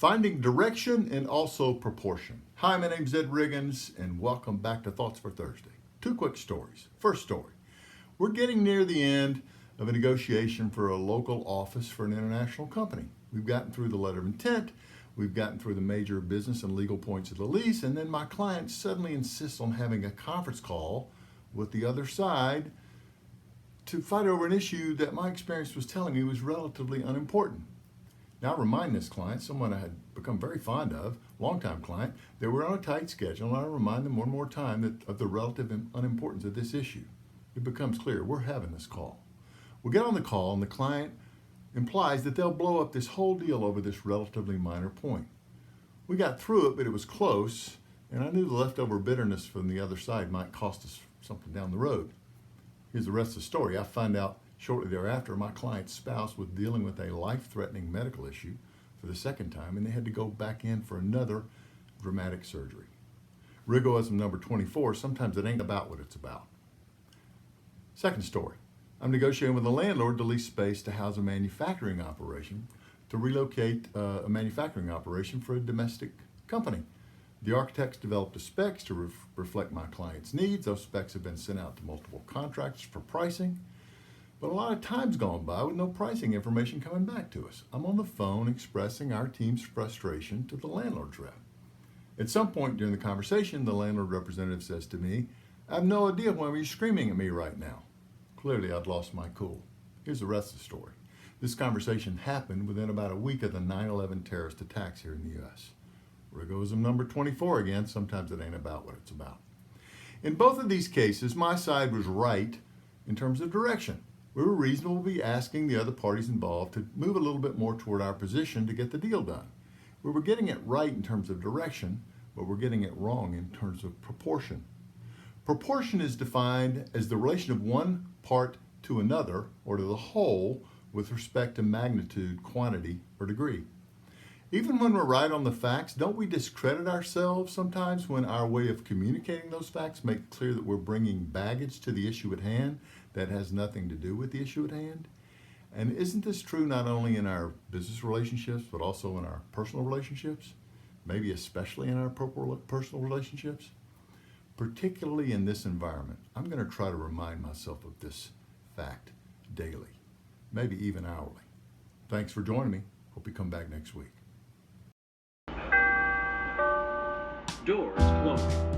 Finding direction and also proportion. Hi, my name's Ed Riggins, and welcome back to Thoughts for Thursday. Two quick stories. First story. We're getting near the end of a negotiation for a local office for an international company. We've gotten through the letter of intent, we've gotten through the major business and legal points of the lease, and then my client suddenly insists on having a conference call with the other side to fight over an issue that my experience was telling me was relatively unimportant. Now I remind this client, someone I had become very fond of, longtime client, that we're on a tight schedule, and I remind them one more time of the relative unimportance of this issue. It becomes clear we're having this call. We get on the call, and the client implies that they'll blow up this whole deal over this relatively minor point. We got through it, but it was close, and I knew the leftover bitterness from the other side might cost us something down the road. Here's the rest of the story. I find out shortly thereafter my client's spouse was dealing with a life-threatening medical issue for the second time, and they had to go back in for another dramatic surgery. Rigoism number 24, sometimes it ain't about what it's about. Second story. I'm negotiating with a landlord to lease space to house a manufacturing operation, to relocate a manufacturing operation for a domestic company. The architects developed the specs to reflect my client's needs. Those specs have been sent out to multiple contractors for pricing, but a lot of time's gone by with no pricing information coming back to us. I'm on the phone expressing our team's frustration to the landlord's rep. At some point during the conversation, the landlord representative says to me, "I have no idea why you're screaming at me right now." Clearly, I'd lost my cool. Here's the rest of the story. This conversation happened within about a week of the 9/11 terrorist attacks here in the U.S. Rigoism number 24 again, sometimes it ain't about what it's about. In both of these cases, my side was right in terms of direction. We were reasonably asking the other parties involved to move a little bit more toward our position to get the deal done. We were getting it right in terms of direction, but we're getting it wrong in terms of proportion. Proportion is defined as the relation of one part to another or to the whole with respect to magnitude, quantity, or degree. Even when we're right on the facts, don't we discredit ourselves sometimes when our way of communicating those facts make clear that we're bringing baggage to the issue at hand that has nothing to do with the issue at hand? And isn't this true not only in our business relationships, but also in our personal relationships? Maybe especially in our personal relationships? Particularly in this environment, I'm going to try to remind myself of this fact daily, maybe even hourly. Thanks for joining me. Hope you come back next week. Doors closing.